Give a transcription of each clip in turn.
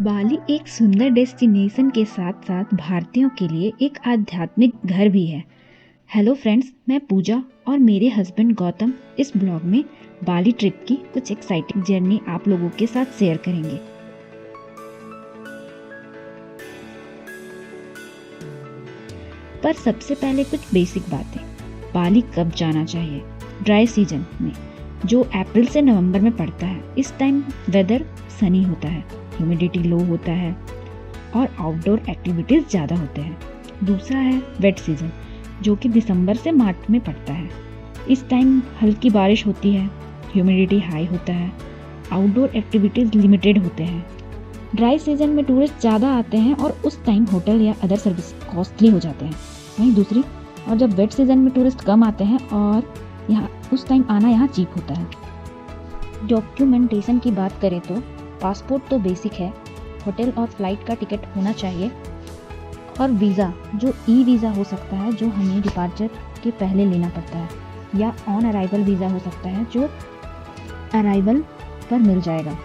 बाली एक सुंदर डेस्टिनेशन के साथ साथ भारतीयों के लिए एक आध्यात्मिक घर भी है। हेलो फ्रेंड्स, मैं पूजा और मेरे हस्बैंड गौतम इस ब्लॉग में बाली ट्रिप की कुछ एक्साइटिंग जर्नी आप लोगों के साथ शेयर करेंगे। पर सबसे पहले कुछ बेसिक बातें। बाली कब जाना चाहिए? ड्राई सीजन में, जो अप्रैल से नवंबर में पड़ता है। इस टाइम वेदर सनी होता है, ह्यूमिडिटी लो होता है और आउटडोर एक्टिविटीज़ ज़्यादा होते हैं। दूसरा है वेट सीजन, जो कि दिसंबर से मार्च में पड़ता है। इस टाइम हल्की बारिश होती है, ह्यूमिडिटी हाई होता है, आउटडोर एक्टिविटीज़ लिमिटेड होते हैं। ड्राई सीजन में टूरिस्ट ज़्यादा आते हैं और उस टाइम होटल या अदर सर्विस कॉस्टली हो जाते हैं। वहीं दूसरी और जब वेट सीजन में टूरिस्ट कम आते हैं और यहाँ उस टाइम आना यहाँ चीप होता है। डॉक्यूमेंटेशन की बात करें तो पासपोर्ट तो बेसिक है, होटल और फ्लाइट का टिकट होना चाहिए और वीज़ा जो ई वीज़ा हो सकता है, जो हमें डिपार्चर के पहले लेना पड़ता है, या ऑन अराइवल वीज़ा हो सकता है जो अराइवल पर मिल जाएगा,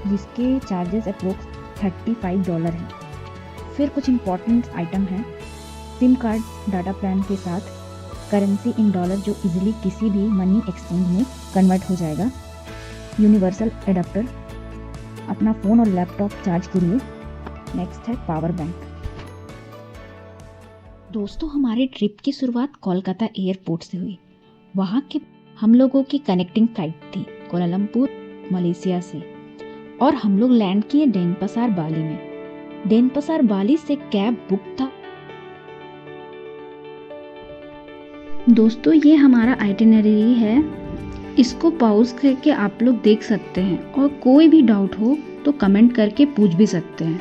जिसके चार्जेस अप्रोक्स $35 हैं। फिर कुछ इम्पॉर्टेंट आइटम हैं, सिम कार्ड डाटा प्लान के साथ, करेंसी इन डॉलर जो इजीली किसी भी मनी एक्सचेंज में कन्वर्ट हो जाएगा, यूनिवर्सल एडाप्टर अपना फ़ोन और लैपटॉप चार्ज के लिए। नेक्स्ट है पावर बैंक। दोस्तों, हमारे ट्रिप की शुरुआत कोलकाता एयरपोर्ट से हुई। वहाँ के हम लोगों की कनेक्टिंग फ्लाइट थी कोलालमपुर मलेशिया से, और हम लोग लैंड किए डेनपसार बाली में। डेनपसार बाली से कैब बुक था। दोस्तों, ये हमारा आइटिनरी है, इसको पॉज करके आप लोग देख सकते हैं और कोई भी डाउट हो तो कमेंट करके पूछ भी सकते हैं।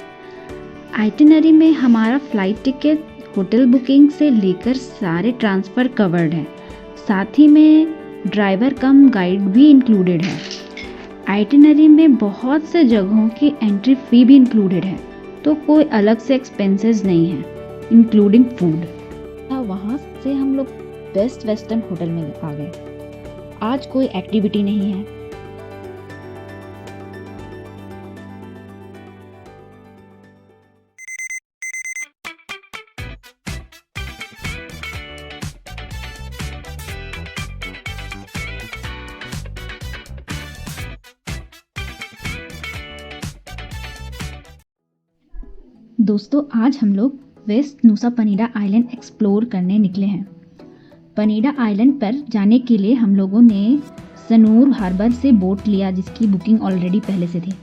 आइटिनरी में हमारा फ्लाइट टिकट, होटल बुकिंग से लेकर सारे ट्रांसफ़र कवर्ड हैं। साथ ही में ड्राइवर कम गाइड भी इंक्लूडेड है। आइटिनरी में बहुत से जगहों की एंट्री फ़ी भी इंक्लूडेड है, तो कोई अलग से एक्सपेंसेस नहीं है, इंक्लूडिंग फूड। वहाँ से हम लोग बेस्ट वेस्टर्न होटल में आ गए। आज कोई एक्टिविटी नहीं है। दोस्तों, आज हम लोग वेस्ट नुसा पनीडा आइलैंड एक्सप्लोर करने निकले हैं। पनीडा आइलैंड पर जाने के लिए हम लोगों ने सनूर हार्बर से बोट लिया, जिसकी बुकिंग ऑलरेडी पहले से थी।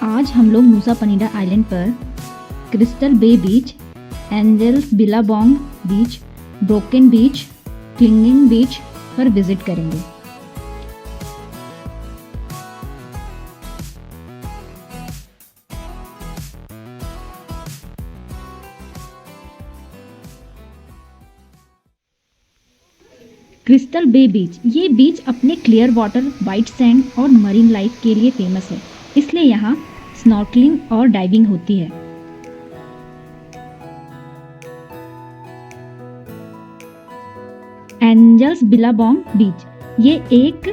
आज हम लोग नुसा पनीडा आइलैंड पर क्रिस्टल बे बीच, एंजल्स बिलाबोंग बीच, ब्रोकन बीच, क्लिंगिंग बीच पर विजिट करेंगे। क्रिस्टल बे बीच, ये बीच अपने क्लियर वाटर, वाइट सैंड और मरीन लाइफ के लिए फेमस है, इसलिए यहाँ स्नॉर्कलिंग और डाइविंग होती है। एंजल्स बिलाबोंग बीच, ये एक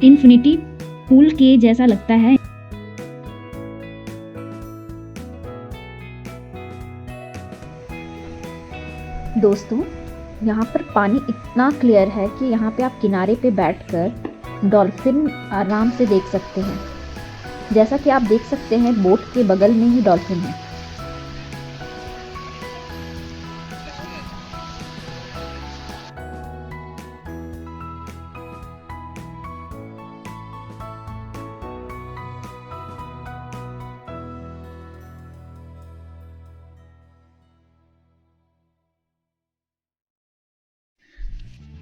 इन्फिनिटी पूल के जैसा लगता है। दोस्तों, यहाँ पर पानी इतना क्लियर है कि यहाँ पे आप किनारे पे बैठकर डॉल्फिन आराम से देख सकते हैं। जैसा कि आप देख सकते हैं, बोट के बगल में ही डॉल्फिन है।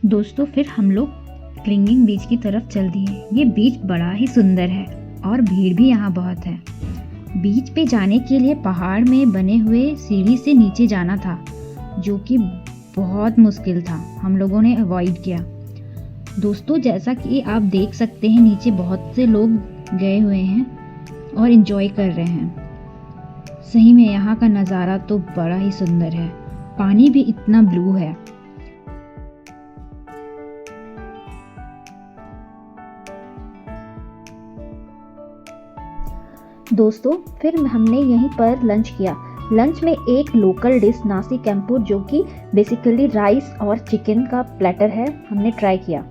दोस्तों, फिर हम लोग क्लिंगिंग बीच की तरफ चल दिए। ये बीच बड़ा ही सुंदर है और भीड़ भी यहाँ बहुत है। बीच पे जाने के लिए पहाड़ में बने हुए सीढ़ी से नीचे जाना था, जो कि बहुत मुश्किल था, हम लोगों ने अवॉइड किया। दोस्तों, जैसा कि आप देख सकते हैं, नीचे बहुत से लोग गए हुए हैं और एंजॉय कर रहे हैं। सही में यहाँ का नज़ारा तो बड़ा ही सुंदर है। पानी भी इतना ब्लू है। दोस्तों, फिर हमने यहीं पर लंच किया। लंच में एक लोकल डिश नासी कैंपुर, जो कि बेसिकली राइस और चिकन का प्लेटर है, हमने ट्राई किया।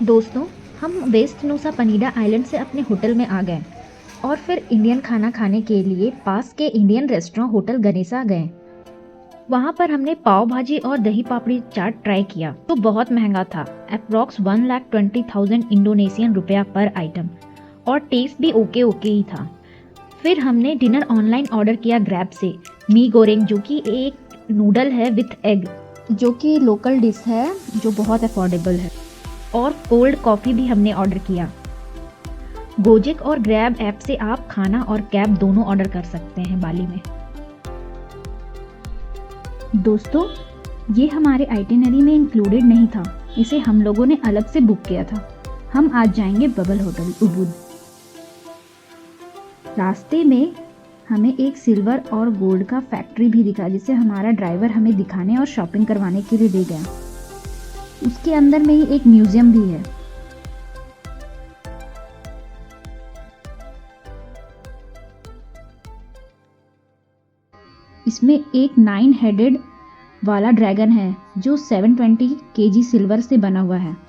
दोस्तों, हम वेस्ट नूसा पनीडा आइलैंड से अपने होटल में आ गए और फिर इंडियन खाना खाने के लिए पास के इंडियन रेस्टोरेंट होटल गनेसा गए। वहाँ पर हमने पाव भाजी और दही पापड़ी चाट ट्राई किया, तो बहुत महंगा था, अप्रॉक्स 1,20,000 इंडोनेशियन रुपया पर आइटम, और टेस्ट भी ओके ही था। फिर हमने डिनर ऑनलाइन ऑर्डर किया ग्रैब से, मी गोरेंग, जो कि एक नूडल है विथ एग, जो कि लोकल डिश है जो बहुत अफोर्डेबल है, और कोल्ड कॉफ़ी भी हमने ऑर्डर किया। गोजेक और ग्रैब ऐप से आप खाना और कैब दोनों ऑर्डर कर सकते हैं बाली में। दोस्तों, ये हमारे आइटिनरी में इंक्लूडेड नहीं था, इसे हम लोगों ने अलग से बुक किया था। हम आज जाएंगे बबल होटल उबुद। रास्ते में हमें एक सिल्वर और गोल्ड का फैक्ट्री भी दिखा, जिसे हमारा ड्राइवर हमें दिखाने और शॉपिंग करवाने के लिए ले गया। उसके अंदर में ही एक म्यूजियम भी है। इसमें एक 9 हेडेड वाला ड्रैगन है, जो 720 केजी सिल्वर से बना हुआ है।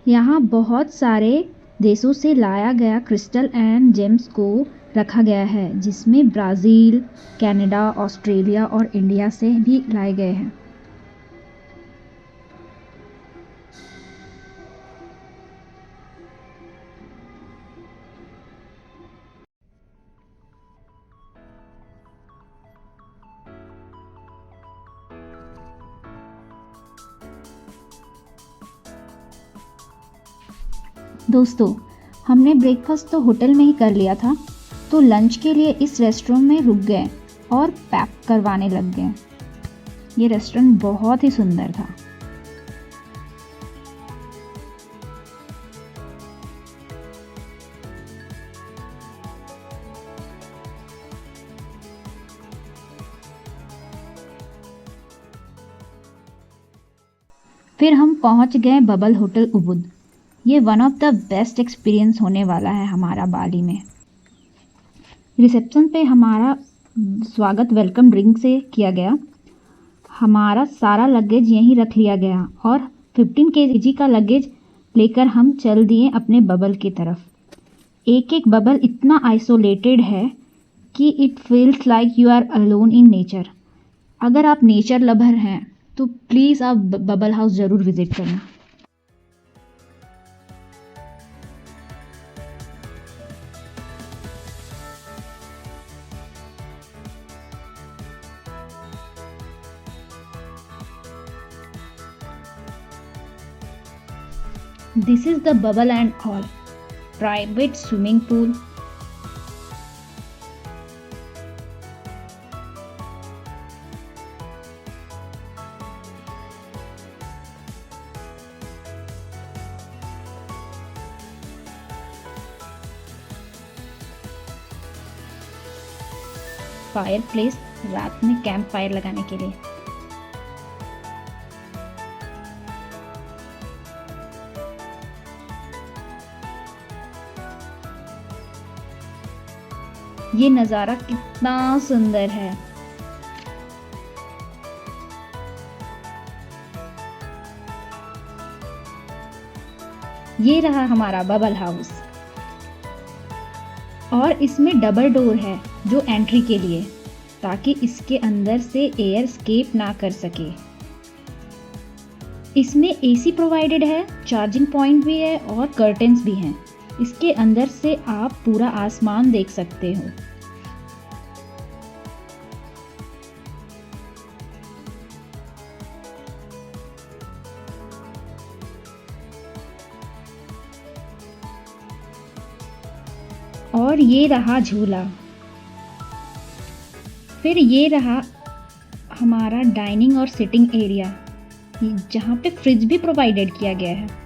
यहाँ बहुत सारे देशों से लाया गया क्रिस्टल एंड जेम्स को रखा गया है, जिसमें ब्राज़ील, कनाडा, ऑस्ट्रेलिया और इंडिया से भी लाए गए हैं। दोस्तों, हमने ब्रेकफास्ट तो होटल में ही कर लिया था, तो लंच के लिए इस रेस्टोरेंट में रुक गए और पैक करवाने लग गए। ये रेस्टोरेंट बहुत ही सुंदर था। फिर हम पहुंच गए बबल होटल उबुद। ये one of the best experience होने वाला है हमारा बाली में। रिसेप्शन पे हमारा स्वागत वेलकम ड्रिंक से किया गया। हमारा सारा लगेज यहीं रख लिया गया और 15 केजी का लगेज लेकर हम चल दिए अपने बबल की तरफ। एक एक बबल इतना आइसोलेटेड है कि it feels like you are alone in nature. अगर आप नेचर लवर हैं तो प्लीज़ आप बबल हाउस ज़रूर विज़िट करना। This is the Bubble and All private swimming pool. Fire place रात में कैंप फायर लगाने के लिए। ये नज़ारा कितना सुंदर है। ये रहा हमारा बबल हाउस और इसमें डबल डोर है जो एंट्री के लिए, ताकि इसके अंदर से एयर स्केप ना कर सके। इसमें एसी प्रोवाइडेड है, चार्जिंग पॉइंट भी है और कर्टेन्स भी हैं। इसके अंदर से आप पूरा आसमान देख सकते हो। और ये रहा झूला। फिर ये रहा हमारा डाइनिंग और सिटिंग एरिया, जहाँ पे फ्रिज भी प्रोवाइडेड किया गया है।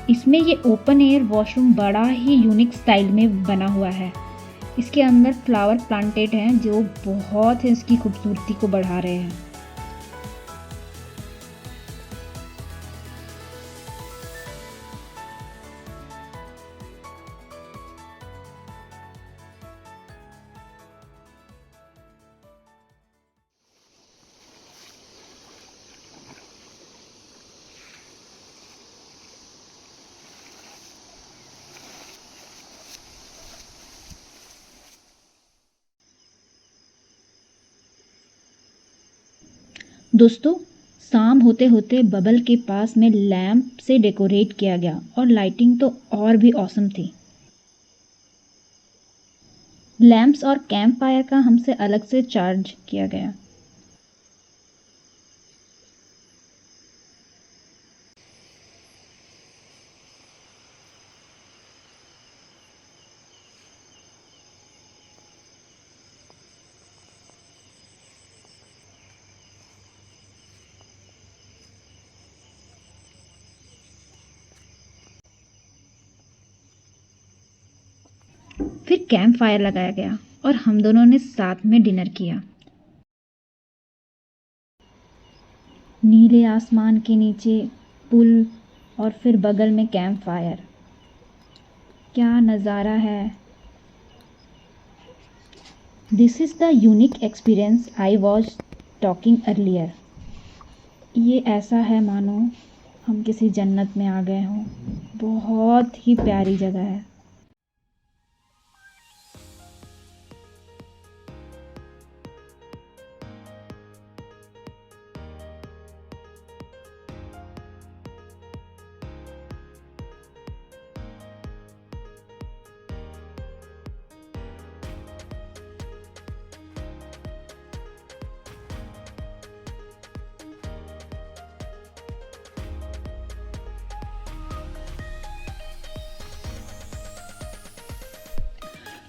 इसमें ये ओपन एयर वॉशरूम बड़ा ही यूनिक स्टाइल में बना हुआ है। इसके अंदर फ्लावर प्लांटेड हैं जो बहुत ही इसकी खूबसूरती को बढ़ा रहे हैं। दोस्तों, शाम होते होते बबल के पास में लैंप से डेकोरेट किया गया और लाइटिंग तो और भी ऑसम थी। लैंप्स और कैंप फायर का हमसे अलग से चार्ज किया गया। फिर कैंप फायर लगाया गया और हम दोनों ने साथ में डिनर किया। नीले आसमान के नीचे पुल और फिर बगल में कैंप फायर, क्या नज़ारा है। This is the unique experience I was talking earlier. ये ऐसा है मानो हम किसी जन्नत में आ गए हों। बहुत ही प्यारी जगह है।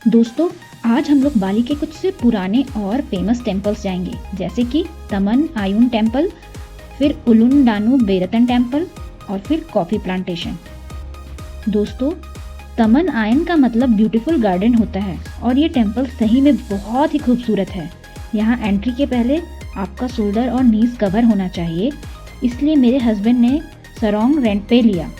दोस्तों, आज हम लोग बाली के कुछ से पुराने और फेमस टेम्पल्स जाएंगे, जैसे कि तमन आयुन टेम्पल, फिर उलुंडानु बेरतन टेम्पल और फिर कॉफ़ी प्लांटेशन। दोस्तों, तमन आयन का मतलब ब्यूटीफुल गार्डन होता है और ये टेम्पल सही में बहुत ही खूबसूरत है। यहाँ एंट्री के पहले आपका शोल्डर और नीज कवर होना चाहिए, इसलिए मेरे हस्बैंड ने सरोंग रेंट पे लिया।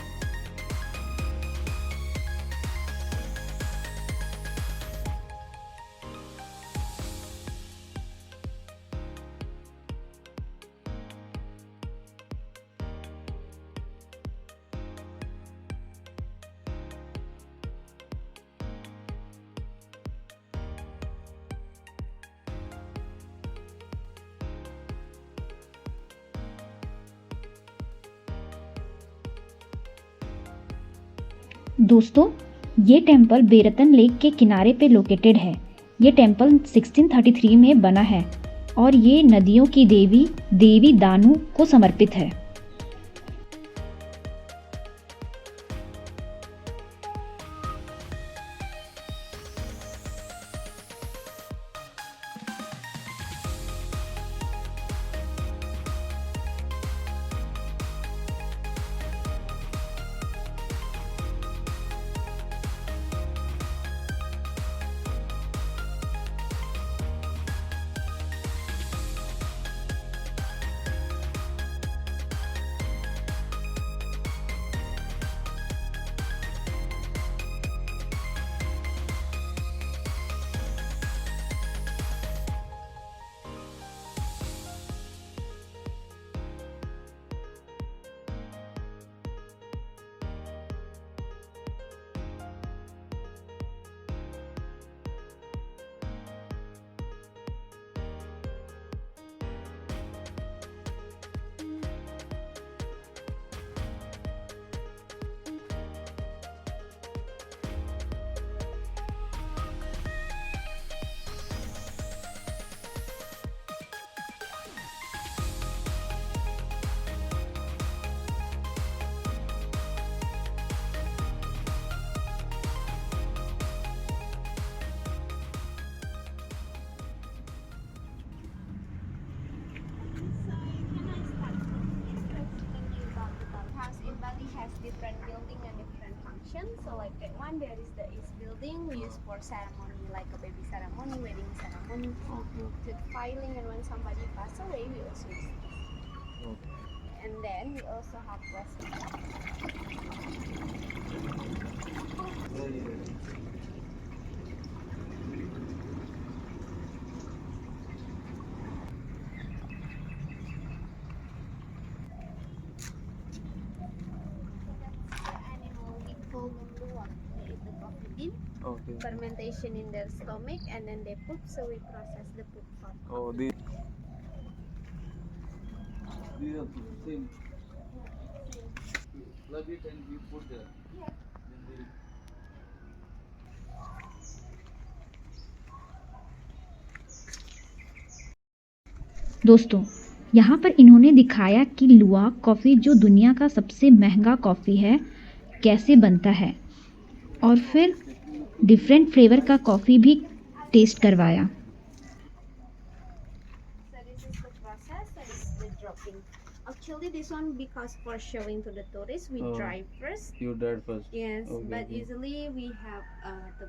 दोस्तों, ये टेम्पल बेरतन लेक के किनारे पे लोकेटेड है। ये टेम्पल 1633 में बना है। और ये नदियों की देवी देवी दानु को समर्पित है। Different building and different functions. So like that one, there is the East building we use for ceremony, like a baby ceremony, wedding ceremony, to filing, and when somebody pass away, we also use this. And then we also have West. They eat the coffee bean, fermentation in their stomach, and then they poop, so we process the poop for coffee. These are the same. Plug it and we put there. Yeah. दोस्तों, यहाँ पर इन्होंने दिखाया कि लुवाक coffee जो दुनिया का सबसे महंगा कॉफ़ी है कैसे बनता है, और फिर डिफरेंट फ्लेवर का कॉफ़ी भी टेस्ट करवाया। So this is the process. This is the dropping. Actually, this one because for showing to the tourists, we dry first. You dried first. Yes, Okay, but okay. usually we have the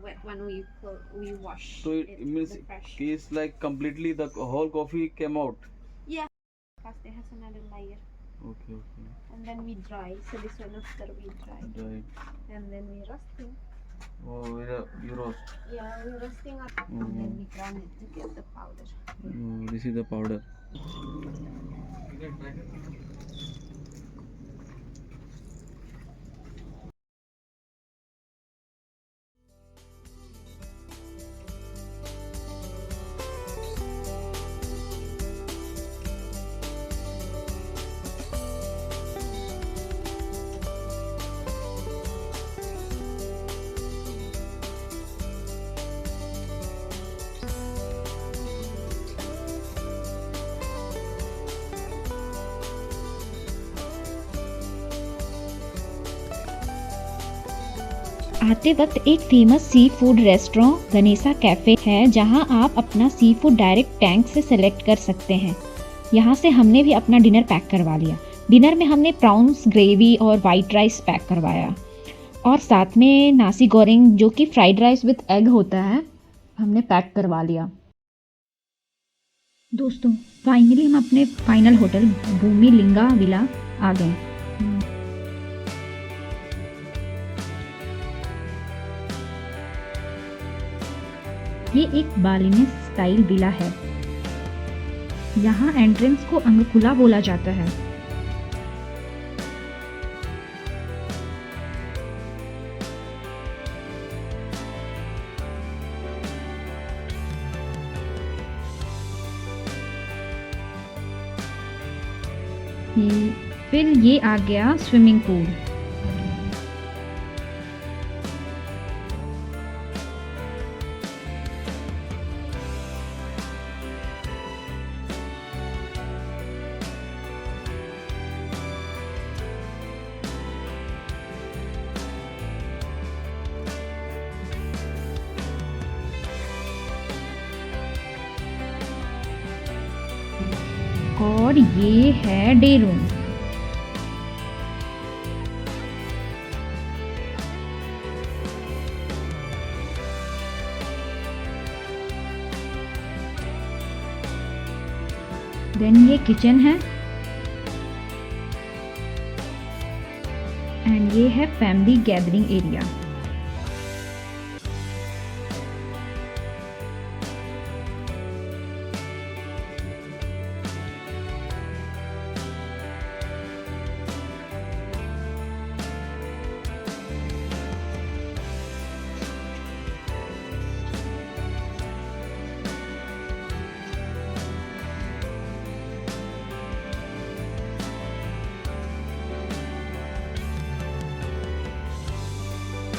wet one we wash. So it means the fresh. it's like completely the whole coffee came out. Yeah, because it has another layer. Okay. And then we dry. So this one after we dry, Right. and then we roasting. Oh, you roast. Yeah, we roasting up, and then we grind it to get the powder. Oh, this is the powder. आते वक्त एक famous sea food restaurant गनेसा cafe है जहां आप अपना sea food direct tank से select कर सकते हैं। यहां से हमने भी अपना डिनर पैक करवा लिया। डिनर में हमने प्राउंस ग्रेवी और वाइट राइस पैक करवाया, और साथ में नासी गोरेंग जो कि फ्राइड राइस विद एग होता है हमने पैक करवा लिया। दोस्तों, फाइनली हम अपने फाइनल होटल भूमि लिंगा विला आ गए। ये एक बालिनीज स्टाइल विला है। यहाँ एंट्रेंस को अंगकुला बोला जाता है। फिर ये आ गया स्विमिंग पूल। और ये है डे रूम। देन ये किचन है एंड ये है फैमिली गैदरिंग एरिया।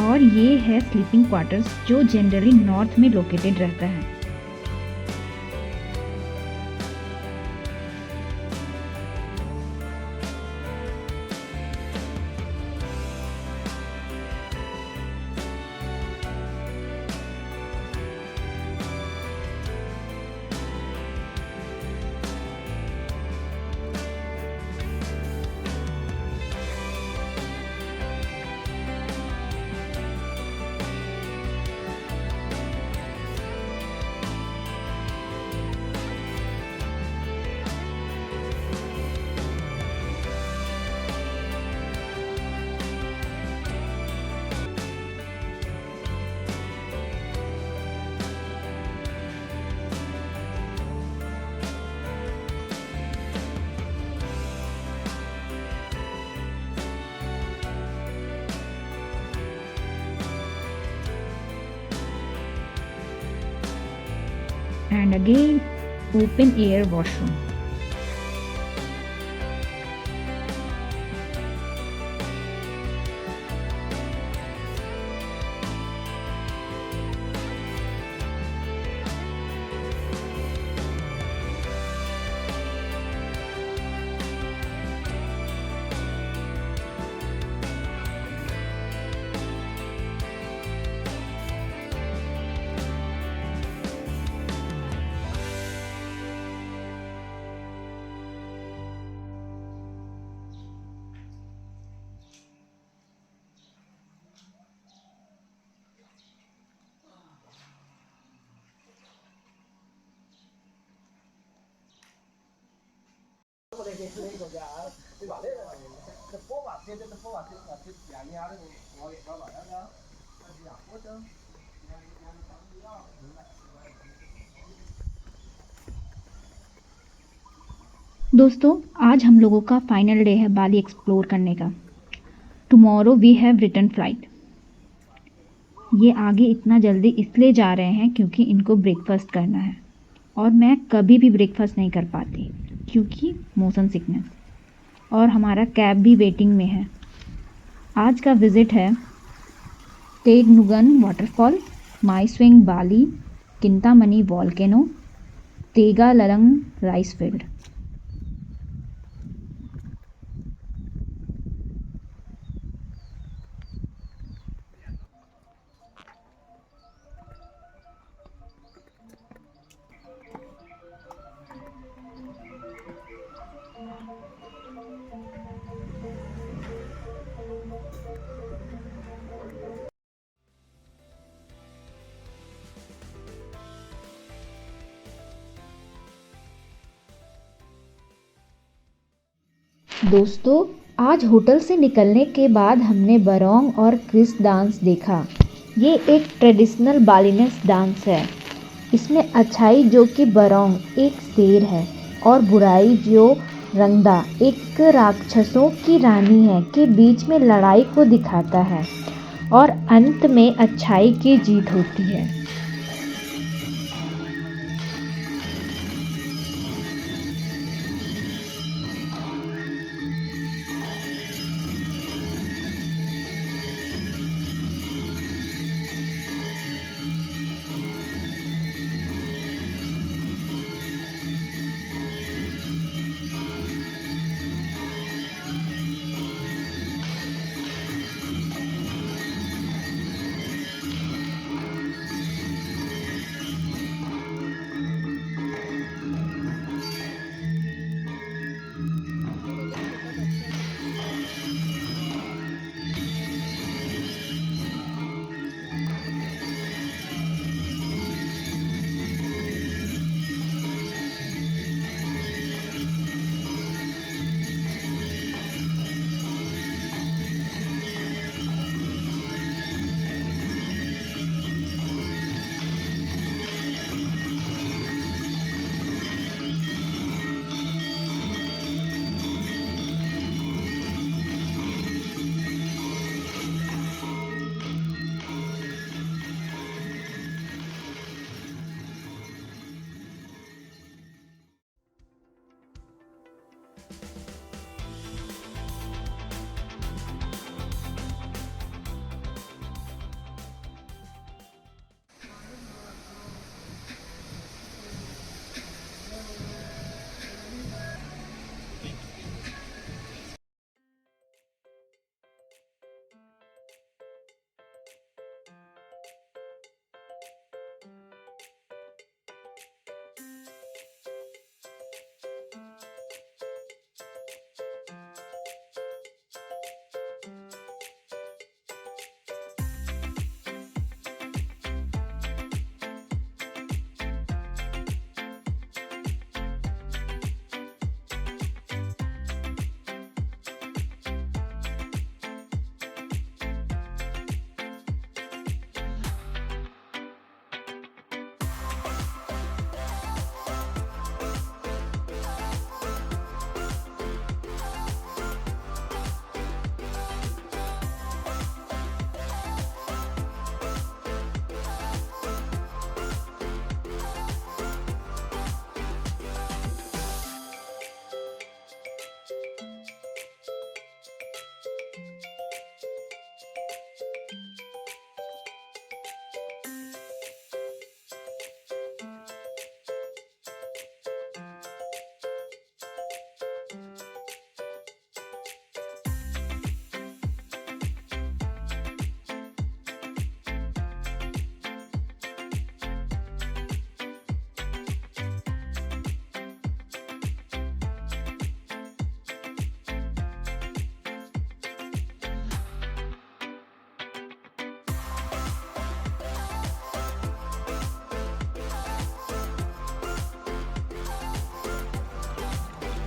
और ये है स्लीपिंग क्वार्टर्स जो जनरली नॉर्थ में लोकेटेड रहता है। And again open air washroom. दोस्तों आज हम लोगों का फाइनल डे है बाली एक्सप्लोर करने का। Tomorrow we have return flight. ये आगे इतना जल्दी इसलिए जा रहे हैं क्योंकि इनको ब्रेकफास्ट करना है और मैं कभी भी ब्रेकफास्ट नहीं कर पाती क्योंकि मोशन सिकनेस। और हमारा कैब भी वेटिंग में है। आज का विज़िट है टेगनुगन वाटरफॉल, माई स्विंग बाली, किंतामनी वॉल्केनो, तेगालंग राइस फील्ड। दोस्तों आज होटल से निकलने के बाद हमने बरोंग और क्रिस डांस देखा। ये एक ट्रेडिशनल बालिनेस डांस है। इसमें अच्छाई जो कि बरोंग एक शेर है और बुराई जो रंगदा एक राक्षसों की रानी है के बीच में लड़ाई को दिखाता है और अंत में अच्छाई की जीत होती है।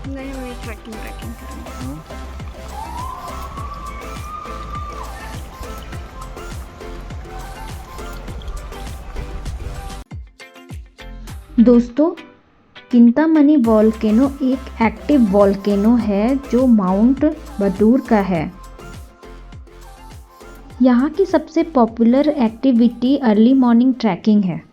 नहीं वही ट्रैकिंग करेंगे। हाँ? दोस्तों, चिंतामणि वॉल्केनो एक एक्टिव वॉल्केनो है जो माउंट बदूर का है। यहाँ की सबसे popular activity early morning trekking है।